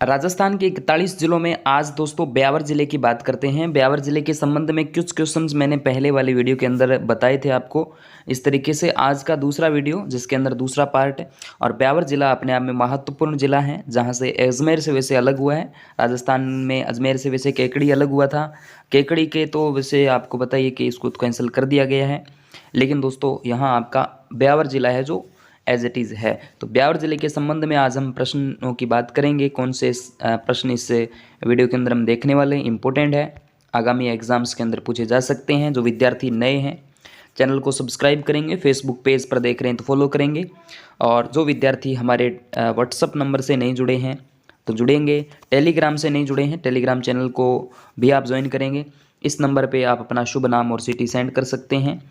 राजस्थान के 41 जिलों में आज दोस्तों ब्यावर जिले की बात करते हैं। ब्यावर जिले के संबंध में कुछ क्वेश्चंस मैंने पहले वाली वीडियो के अंदर बताए थे आपको। इस तरीके से आज का दूसरा वीडियो जिसके अंदर दूसरा पार्ट है। और ब्यावर जिला अपने आप में महत्वपूर्ण जिला है, जहां से अजमेर से वैसे अलग हुआ है। राजस्थान में अजमेर से वैसे केकड़ी अलग हुआ था। केकड़ी के तो वैसे आपको बताइए कि इसको कैंसिल कर दिया गया है, लेकिन दोस्तों यहाँ आपका ब्यावर जिला है जो एज इट इज़ है। तो ब्यावर जिले के संबंध में आज हम प्रश्नों की बात करेंगे। कौन से प्रश्न इस वीडियो के अंदर हम देखने वाले हैं, इंपॉर्टेंट है, आगामी एग्जाम्स के अंदर पूछे जा सकते हैं। जो विद्यार्थी नए हैं चैनल को सब्सक्राइब करेंगे, फेसबुक पेज पर देख रहे हैं तो फॉलो करेंगे, और जो विद्यार्थी हमारे व्हाट्सअप नंबर से नहीं जुड़े हैं तो जुड़ेंगे, टेलीग्राम से नहीं जुड़े हैं टेलीग्राम चैनल को भी आप ज्वाइन करेंगे। इस नंबर पे आप अपना शुभ नाम और सिटी सेंड कर सकते हैं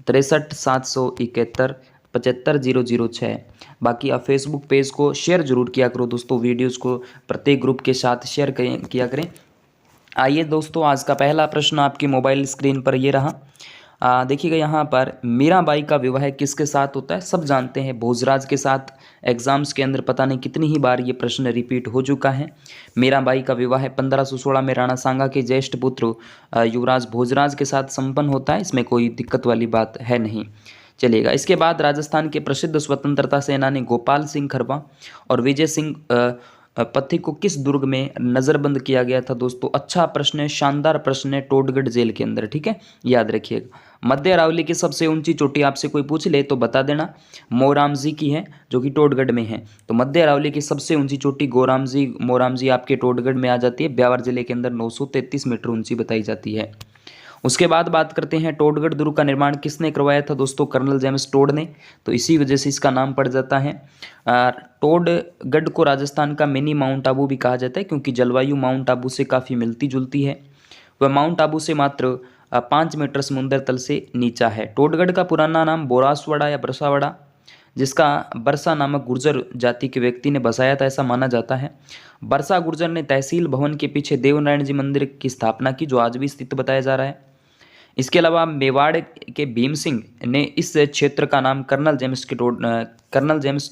63 771 75 006। बाकी आप फेसबुक पेज को शेयर जरूर किया करो दोस्तों, वीडियोज़ को प्रत्येक ग्रुप के साथ शेयर किया करें। आइए दोस्तों, आज का पहला प्रश्न आपकी मोबाइल स्क्रीन पर ये रहा। देखिएगा यहाँ पर, मीराबाई का विवाह किसके साथ होता है? सब जानते हैं, भोजराज के साथ। एग्जाम्स के अंदर पता नहीं कितनी ही बार ये प्रश्न रिपीट हो चुका है। मीराबाई का विवाह 1516 में राणा सांगा के ज्येष्ठ पुत्र युवराज भोजराज के साथ संपन्न होता है। इसमें कोई दिक्कत वाली बात है नहीं, चलिएगा। इसके बाद राजस्थान के प्रसिद्ध स्वतंत्रता सेनानी गोपाल सिंह खरवा और विजय सिंह पथी को किस दुर्ग में नज़रबंद किया गया था? दोस्तों अच्छा प्रश्न है, शानदार प्रश्न है, टोडगढ़ जेल के अंदर, ठीक है, याद रखिएगा। मध्य अरावली की सबसे ऊंची चोटी आपसे कोई पूछ ले तो बता देना, मोरामजी की है जो कि टोडगढ़ में है। तो मध्य अरावली की सबसे ऊंची चोटी मोरामजी आपके टोडगढ़ में आ जाती है। ब्यावर जिले के अंदर 933 मीटर ऊंची बताई जाती है। उसके बाद बात करते हैं, टोडगढ़ दुर्ग का निर्माण किसने करवाया था? दोस्तों कर्नल जेम्स टोड ने, तो इसी वजह से इसका नाम पड़ जाता है। टोडगढ़ को राजस्थान का मिनी माउंट आबू भी कहा जाता है, क्योंकि जलवायु माउंट आबू से काफ़ी मिलती जुलती है। वह माउंट आबू से मात्र 5 मीटर समुद्र तल से नीचा है। टोडगढ़ का पुराना नाम बोरासवाड़ा या बरसावाड़ा, जिसका बरसा नामक गुर्जर जाति के व्यक्ति ने बसाया था, ऐसा माना जाता है। बरसा गुर्जर ने तहसील भवन के पीछे देवनारायण जी मंदिर की स्थापना की, जो आज भी स्थित बताया जा रहा है। इसके अलावा मेवाड़ के भीम सिंह ने इस क्षेत्र का नाम कर्नल जेम्स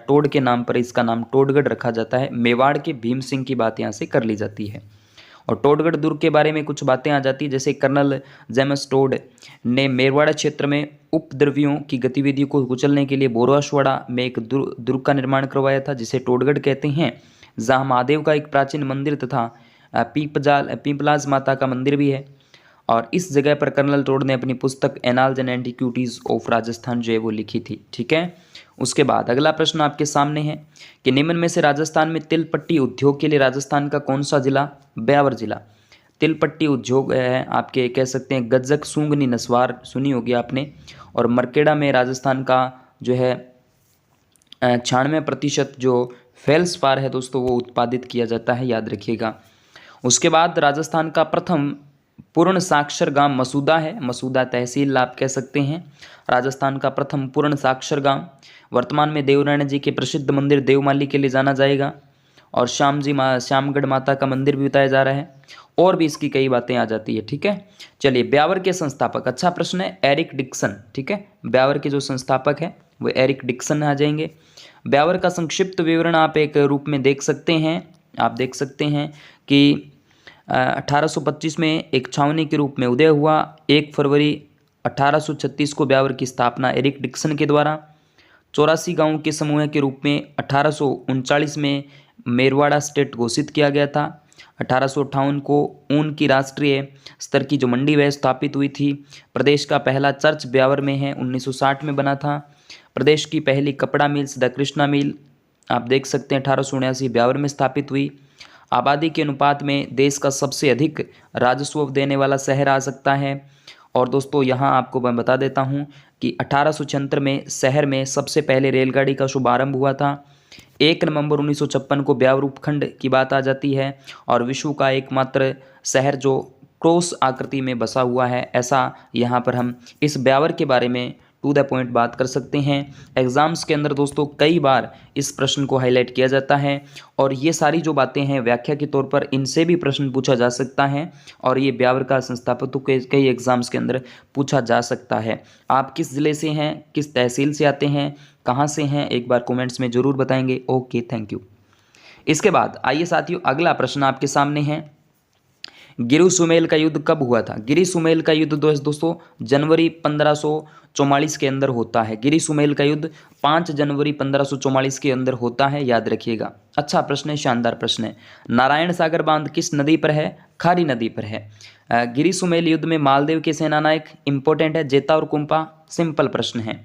टोड के नाम पर इसका नाम टोडगढ़ रखा जाता है। मेवाड़ के भीम सिंह की बात यहाँ से कर ली जाती है। और टोडगढ़ दुर्ग के बारे में कुछ बातें आ जाती है, जैसे कर्नल जेम्स टोड ने मेवाड़ क्षेत्र में उपद्रवियों की गतिविधियों को कुचलने के लिए बोरासवाड़ा में एक दुर्ग का निर्माण करवाया था, जिसे टोडगढ़ कहते हैं, जहाँ महादेव का एक प्राचीन मंदिर तथा पीपलाज माता का मंदिर भी है। और इस जगह पर कर्नल टोड ने अपनी पुस्तक annals and antiquities of Rajasthan जो है वो लिखी थी, ठीक है। उसके बाद अगला प्रश्न आपके सामने है कि निम्न में से राजस्थान में तिल पट्टी उद्योग के लिए राजस्थान का कौन सा जिला? ब्यावर जिला। तिल पट्टी उद्योग है आपके, कह सकते हैं, गज्जक, सूंगनी, नस्वार सुनी होगी आपने। और मरकेड़ा में राजस्थान का जो है 96% जो फेल्सपार है दोस्तों वो उत्पादित किया जाता है, याद रखिएगा। उसके बाद राजस्थान का प्रथम पूर्ण साक्षर गांव मसूदा है। मसूदा तहसील आप कह सकते हैं, राजस्थान का प्रथम पूर्ण साक्षर गांव। वर्तमान में देवनारायण जी के प्रसिद्ध मंदिर देवमाली के लिए जाना जाएगा, और श्यामगढ़ माता का मंदिर भी बताया जा रहा है, और भी इसकी कई बातें आ जाती है, ठीक है। चलिए, ब्यावर के संस्थापक, अच्छा प्रश्न है, एरिक डिक्सन, ठीक है। ब्यावर के जो संस्थापक है वो एरिक डिक्सन आ जाएंगे। ब्यावर का संक्षिप्त विवरण आप एक रूप में देख सकते हैं। आप देख सकते हैं कि 1825 में एक छावनी के रूप में उदय हुआ। 1 फरवरी 1836 को ब्यावर की स्थापना एरिक डिक्सन के द्वारा। 84 गांवों के समूह के रूप में 1839 में मेरवाड़ा स्टेट घोषित किया गया था। 1858 को ऊन की राष्ट्रीय स्तर की जो मंडी वह स्थापित हुई थी। प्रदेश का पहला चर्च ब्यावर में है, 1960 में बना था। प्रदेश की पहली कपड़ा मिल्स द कृष्णा मिल आप देख सकते हैं 1879 ब्यावर में स्थापित हुई। आबादी के अनुपात में देश का सबसे अधिक राजस्व देने वाला शहर आ सकता है। और दोस्तों यहाँ आपको मैं बता देता हूँ कि 1876 में शहर में सबसे पहले रेलगाड़ी का शुभारंभ हुआ था। 1 नवंबर 1956 को ब्यावर उपखंड की बात आ जाती है, और विश्व का एकमात्र शहर जो क्रॉस आकृति में बसा हुआ है, ऐसा यहाँ पर हम इस ब्यावर के बारे में टू द पॉइंट बात कर सकते हैं। एग्जाम्स के अंदर दोस्तों कई बार इस प्रश्न को हाईलाइट किया जाता है, और ये सारी जो बातें हैं व्याख्या के तौर पर इनसे भी प्रश्न पूछा जा सकता है, और ये ब्यावर का संस्थापक तो कई एग्जाम्स के अंदर पूछा जा सकता है। आप किस ज़िले से हैं, किस तहसील से आते हैं, कहाँ से हैं, एक बार कमेंट्स में ज़रूर बताएंगे। Okay, thank you. इसके बाद आइए साथियों, अगला प्रश्न आपके सामने है, गिरि सुमेल का युद्ध कब हुआ था? गिरि सुमेल का युद्ध दोस्तों जनवरी 1544 के अंदर होता है। गिरि सुमेल का युद्ध 5 जनवरी 1544 के अंदर होता है, याद रखिएगा। अच्छा प्रश्न है, शानदार प्रश्न है। नारायण सागर बांध किस नदी पर है? खारी नदी पर है। गिरि सुमेल युद्ध में मालदेव के सेनानायक इंपॉर्टेंट है, जेता और कुंपा। सिंपल प्रश्न है।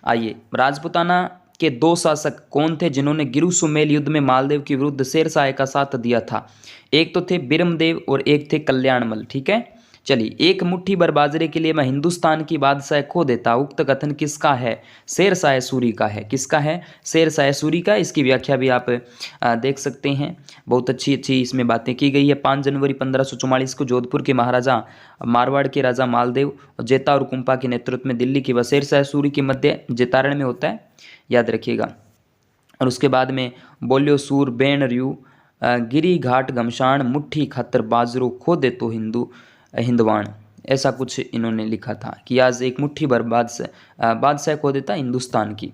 आइए, राजपूताना के 2 शासक कौन थे जिन्होंने गिरि सुमेल युद्ध में मालदेव के विरुद्ध शेरशाह का साथ दिया था? एक तो थे बिरमदेव और एक थे कल्याणमल। ठीक है, चलिए। एक मुट्ठी भर बाजरे के लिए मैं हिंदुस्तान की बादशाह खो देता, उक्त कथन किसका है? शेरशाह सूरी का है। किसका है? शेरशाह सूरी का। इसकी व्याख्या भी आप देख सकते हैं, बहुत अच्छी अच्छी इसमें बातें की गई है। 5 जनवरी 1544 को जोधपुर के महाराजा, मारवाड़ के राजा मालदेव, जेता और कुंपा के नेतृत्व में दिल्ली की व शेरशाह सूरी के मध्य जेतारण में होता है, याद रखिएगा। और उसके बाद में बोल्यो सूर बेण रयू, गिरी घाट घमसान, मुट्ठी खातर बाजरो खो दे तो हिंदवाण, ऐसा कुछ इन्होंने लिखा था कि आज एक मुट्ठी भर बादशाह खो देता हिंदुस्तान की।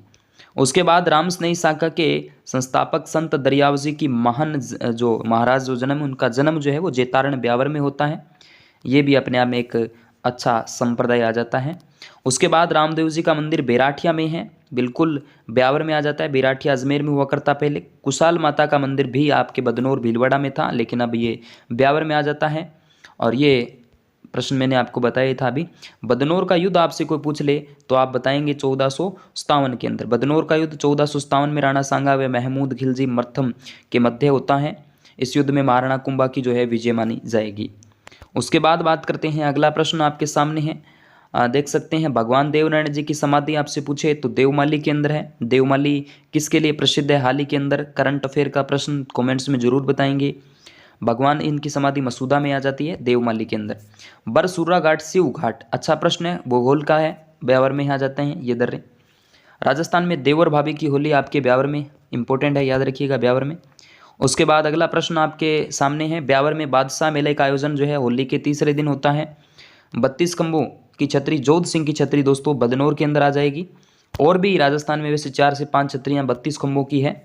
उसके बाद रामस्नेही शाखा के संस्थापक संत दरियावजी की महान जो महाराज जो जन्म, उनका जन्म जो है वो जेतारण ब्यावर में होता है। ये भी अपने आप में एक अच्छा संप्रदाय आ जाता है। उसके बाद रामदेव जी का मंदिर बेराठिया में है, बिल्कुल ब्यावर में आ जाता है। बेराठिया अजमेर में हुआ करता पहले। कुशाल माता का मंदिर भी आपके बदनौर भीलवाड़ा में था, लेकिन अब ये ब्यावर में आ जाता है। और ये प्रश्न मैंने आपको बताया था अभी। बदनौर का युद्ध आपसे कोई पूछ ले तो आप बताएंगे 1457 के अंदर। बदनौर का युद्ध 1457 में राणा सांगा व महमूद खिलजी मर्थम के मध्य होता है। इस युद्ध में महाराणा कुंभा की जो है विजय मानी जाएगी। उसके बाद बात करते हैं, अगला प्रश्न आपके सामने है, देख सकते हैं, भगवान देवनारायण जी की समाधि आपसे पूछे तो देवमाली के अंदर है। देवमाली किसके लिए प्रसिद्ध है? हाल ही के अंदर करंट अफेयर का प्रश्न कमेंट्स में जरूर बताएंगे। भगवान इनकी समाधि मसूदा में आ जाती है, देवमाली के अंदर। बरसूरा घाट शिव घाट, अच्छा प्रश्न है, भूगोल का है, ब्यावर में आ जाते हैं ये दर्रे। राजस्थान में देवर भाभी की होली आपके ब्यावर में इंपॉर्टेंट है, याद रखिएगा ब्यावर में। उसके बाद अगला प्रश्न आपके सामने है, ब्यावर में बादशाह मेले का आयोजन जो है होली के तीसरे दिन होता है। 32 खंभों की छतरी, जोध सिंह की छतरी दोस्तों बदनौर के अंदर आ जाएगी। और भी राजस्थान में वैसे 4 से 5 छतरियाँ 32 खंभों की है।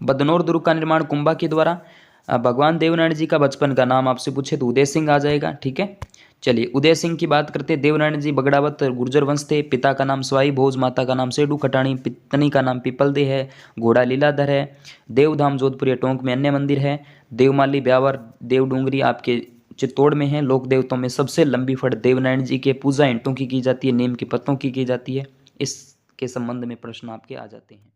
बदनौर दुर्ग का निर्माण कुंभा के द्वारा। भगवान देवनारायण जी का बचपन का नाम आपसे पूछे तो उदय सिंह आ जाएगा। ठीक है, चलिए उदय सिंह की बात करते हैं। देवनारायण जी बगड़ावत गुर्जर वंश थे। पिता का नाम स्वाई भोज, माता का नाम सेडू खटाणी, पत्नी का नाम पीपलदे है, घोड़ा लीलाधर है। देवधाम जोधपुर टोंक में अन्य मंदिर है। देवमाली, ब्यावर, देवडूंगरी आपके चित्तौड़ में है। लोक देवताओं में सबसे लंबी फट देवनारायण जी के पूजा ईंटों की जाती है, नीम के पत्तों की जाती है। इसके संबंध में प्रश्न आपके आ जाते हैं।